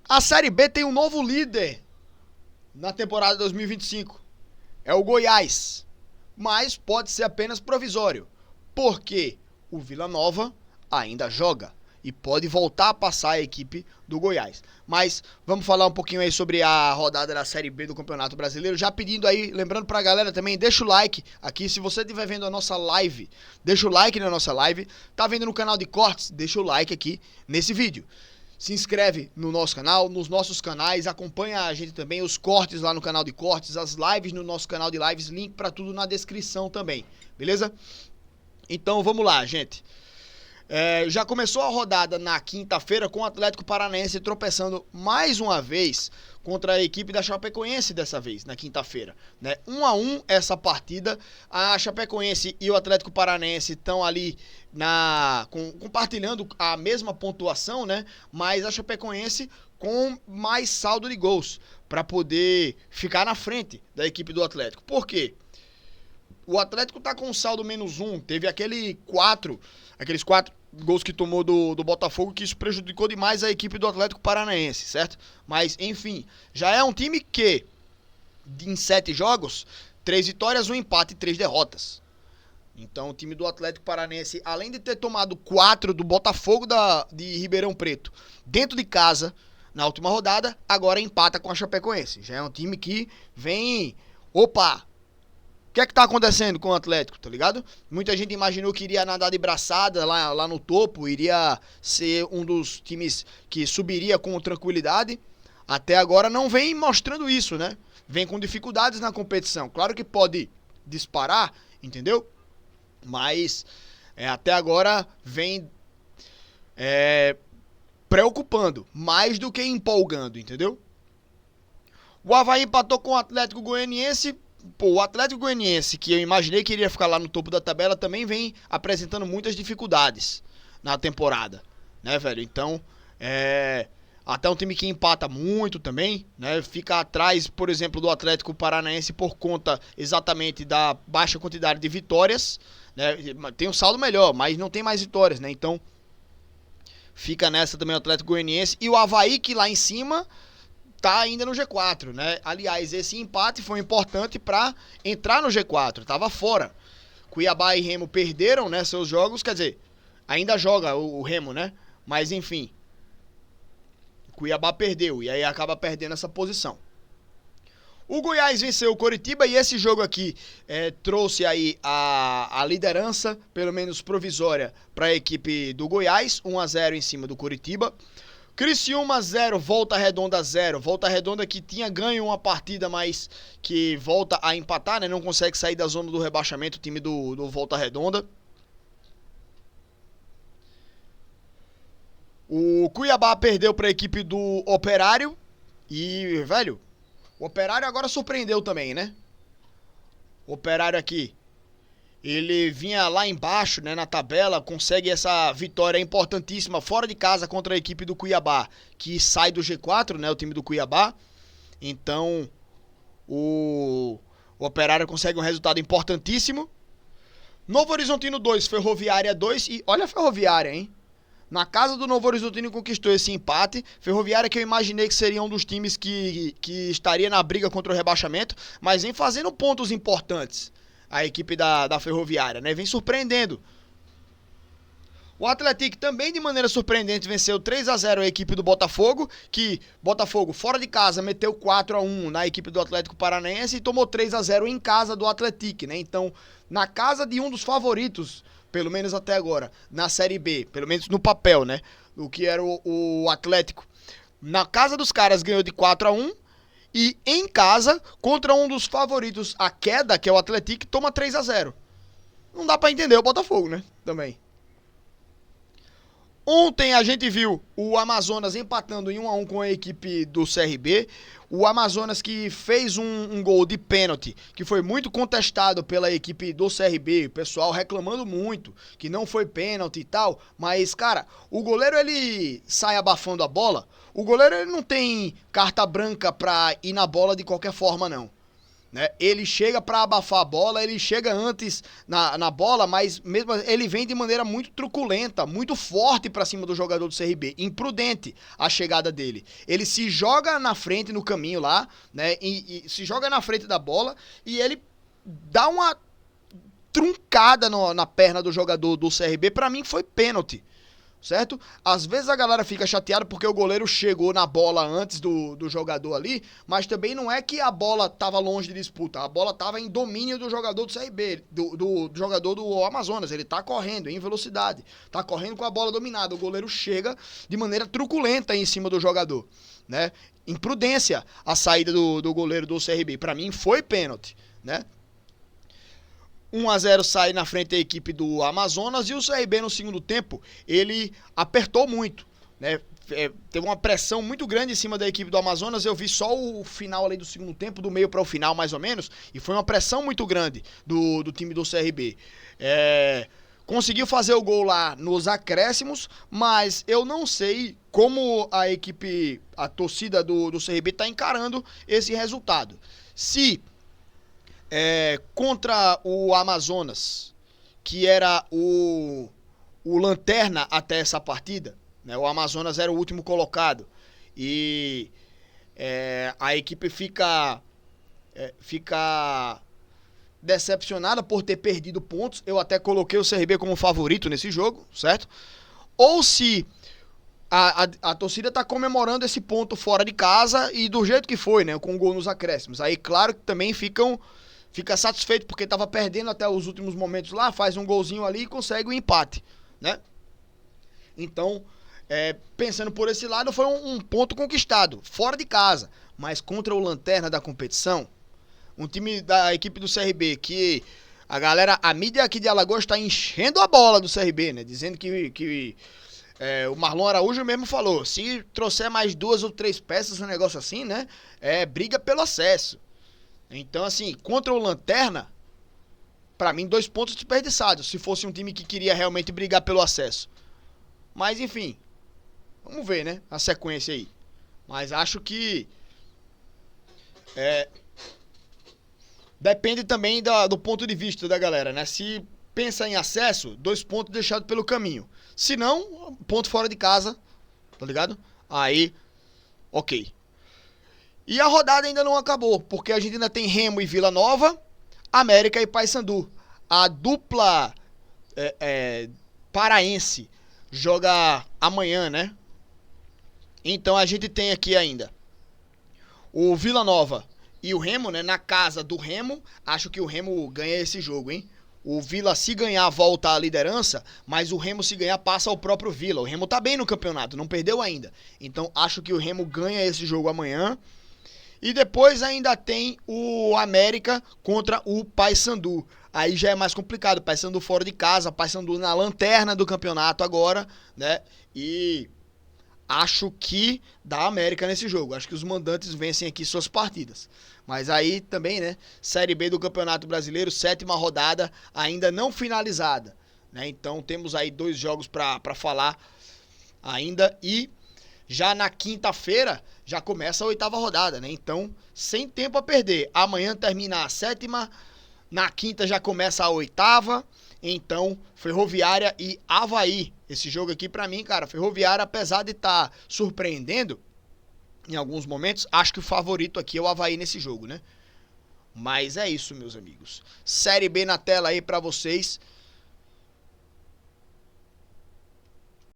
A Série B tem um novo líder na temporada 2025. É o Goiás. Mas pode ser apenas provisório. Porque o Vila Nova ainda joga e pode voltar a passar a equipe do Goiás. Mas vamos falar um pouquinho aí sobre a rodada da Série B do Campeonato Brasileiro. Já pedindo aí, lembrando pra galera também, deixa o like aqui. Se você estiver vendo a nossa live, deixa o like na nossa live. Tá vendo no canal de cortes? Deixa o like aqui nesse vídeo. Se inscreve no nosso canal, nos nossos canais, acompanha a gente também, os cortes lá no canal de cortes, as lives no nosso canal de lives, link pra tudo na descrição também, beleza? Então vamos lá, gente. Já começou a rodada na quinta-feira com o Atlético Paranaense tropeçando mais uma vez contra a equipe da Chapecoense dessa vez, na quinta-feira, né? 1-1 essa partida. A Chapecoense e o Atlético Paranaense estão ali compartilhando a mesma pontuação, né? Mas a Chapecoense com mais saldo de gols para poder ficar na frente da equipe do Atlético. Por quê? O Atlético tá com um saldo -1, teve aqueles 4 gols que tomou do Botafogo, que isso prejudicou demais a equipe do Atlético Paranaense, certo? Mas, enfim, já é um time que, em 7 jogos, 3 vitórias, 1 empate e 3 derrotas. Então, o time do Atlético Paranaense, além de ter tomado 4 do Botafogo de Ribeirão Preto, dentro de casa, na última rodada, agora empata com a Chapecoense. Já é um time que vem... Opa! O que é que tá acontecendo com o Atlético, tá ligado? Muita gente imaginou que iria nadar de braçada lá no topo, iria ser um dos times que subiria com tranquilidade. Até agora não vem mostrando isso, né? Vem com dificuldades na competição. Claro que pode disparar, entendeu? Mas até agora vem preocupando, mais do que empolgando, entendeu? O Avaí empatou com o Atlético Goianiense. Pô, o Atlético Goianiense, que eu imaginei que iria ficar lá no topo da tabela, também vem apresentando muitas dificuldades na temporada, né, velho? Então, até um time que empata muito também, né? Fica atrás, por exemplo, do Atlético Paranaense por conta exatamente da baixa quantidade de vitórias, né? Tem um saldo melhor, mas não tem mais vitórias, né? Então, fica nessa também o Atlético Goianiense. E o Avaí, que lá em cima... tá ainda no G4, né? Aliás, esse empate foi importante para entrar no G4, tava fora. Cuiabá e Remo perderam, né, seus jogos, quer dizer, ainda joga o Remo, né? Mas enfim, Cuiabá perdeu e aí acaba perdendo essa posição. O Goiás venceu o Coritiba e esse jogo aqui trouxe aí a liderança, pelo menos provisória, para a equipe do Goiás, 1-0 em cima do Coritiba. Criciúma 0, Volta Redonda 0. Volta Redonda que tinha ganho uma partida, mas que volta a empatar, né? Não consegue sair da zona do rebaixamento, o time do Volta Redonda. O Cuiabá perdeu para a equipe do Operário. E, velho, o Operário agora surpreendeu também, né? O Operário aqui, ele vinha lá embaixo, né, na tabela, consegue essa vitória importantíssima fora de casa contra a equipe do Cuiabá, que sai do G4, né, o time do Cuiabá. Então, o Operário consegue um resultado importantíssimo. Novo Horizontino 2, Ferroviária 2 e olha a Ferroviária, hein? Na casa do Novo Horizontino conquistou esse empate. Ferroviária que eu imaginei que seria um dos times que estaria na briga contra o rebaixamento, mas vem fazendo pontos importantes. A equipe da Ferroviária, né? Vem surpreendendo. O Atlético também de maneira surpreendente venceu 3-0 a equipe do Botafogo, que Botafogo fora de casa meteu 4-1 na equipe do Atlético Paranaense e tomou 3-0 em casa do Atlético, né? Então, na casa de um dos favoritos, pelo menos até agora, na Série B, pelo menos no papel, né? O que era o Atlético. Na casa dos caras ganhou de 4-1. E em casa, contra um dos favoritos, a queda, que é o Atlético, toma 3-0. Não dá pra entender o Botafogo, né? Também. Ontem a gente viu o Amazonas empatando em 1-1 com a equipe do CRB. O Amazonas que fez um gol de pênalti, que foi muito contestado pela equipe do CRB. O pessoal reclamando muito que não foi pênalti e tal. Mas, cara, o goleiro ele sai abafando a bola. O goleiro ele não tem carta branca pra ir na bola de qualquer forma, não. né? Ele chega pra abafar a bola, ele chega antes na bola, mas mesmo ele vem de maneira muito truculenta, muito forte pra cima do jogador do CRB, imprudente a chegada dele. Ele se joga na frente no caminho lá, né? E se joga na frente da bola e ele dá uma truncada na perna do jogador do CRB. Pra mim foi pênalti, certo? Às vezes a galera fica chateada porque o goleiro chegou na bola antes do jogador ali, mas também não é que a bola tava longe de disputa, a bola tava em domínio do jogador do CRB, do jogador do Amazonas. Ele tá correndo em velocidade, tá correndo com a bola dominada, o goleiro chega de maneira truculenta em cima do jogador, né? Imprudência a saída do goleiro do CRB. Pra mim foi pênalti, né? 1-0 sai na frente da equipe do Amazonas, e o CRB no segundo tempo, ele apertou muito, né? Teve uma pressão muito grande em cima da equipe do Amazonas. Eu vi só o final ali do segundo tempo, do meio para o final mais ou menos, e foi uma pressão muito grande do time do CRB. Conseguiu fazer o gol lá nos acréscimos, mas eu não sei como a torcida do CRB está encarando esse resultado. Se contra o Amazonas, que era o lanterna até essa partida, né? O Amazonas era o último colocado, e a equipe fica decepcionada por ter perdido pontos. Eu até coloquei o CRB como favorito nesse jogo, certo? Ou se a torcida tá comemorando esse ponto fora de casa e do jeito que foi, né? Com o gol nos acréscimos. Aí, claro que também fica satisfeito porque tava perdendo até os últimos momentos lá, faz um golzinho ali e consegue o empate, né? Então, pensando por esse lado, foi um ponto conquistado, fora de casa, mas contra o lanterna da competição, um time da equipe do CRB que a mídia aqui de Alagoas está enchendo a bola do CRB, né? Dizendo que o Marlon Araújo mesmo falou, se trouxer mais 2 ou 3 peças, um negócio assim, né? Briga pelo acesso. Então, assim, contra o lanterna, pra mim, 2 pontos desperdiçados, se fosse um time que queria realmente brigar pelo acesso. Mas, enfim, vamos ver, né, a sequência aí. Mas acho que depende também do ponto de vista da galera, né? Se pensa em acesso, 2 pontos deixados pelo caminho. Se não, ponto fora de casa, tá ligado? Aí, ok. E a rodada ainda não acabou, porque a gente ainda tem Remo e Vila Nova, América e Paysandu. A dupla paraense joga amanhã, né? Então a gente tem aqui ainda o Vila Nova e o Remo, né? Na casa do Remo, acho que o Remo ganha esse jogo, hein? O Vila, se ganhar, volta à liderança, mas o Remo, se ganhar, passa ao próprio Vila. O Remo tá bem no campeonato, não perdeu ainda. Então acho que o Remo ganha esse jogo amanhã. E depois ainda tem o América contra o Paysandu. Aí já é mais complicado. Paysandu fora de casa, Paysandu na lanterna do campeonato agora, né? E acho que dá América nesse jogo. Acho que os mandantes vencem aqui suas partidas. Mas aí também, né? Série B do Campeonato Brasileiro, 7ª rodada, ainda não finalizada, né? Então temos aí 2 jogos pra falar ainda. E já na quinta-feira já começa a 8ª rodada, né? Então, sem tempo a perder. Amanhã termina a 7ª, na quinta já começa a 8ª. Então, Ferroviária e Avaí. Esse jogo aqui pra mim, cara, Ferroviária, apesar de estar surpreendendo em alguns momentos, acho que o favorito aqui é o Avaí nesse jogo, né? Mas é isso, meus amigos. Série B na tela aí pra vocês.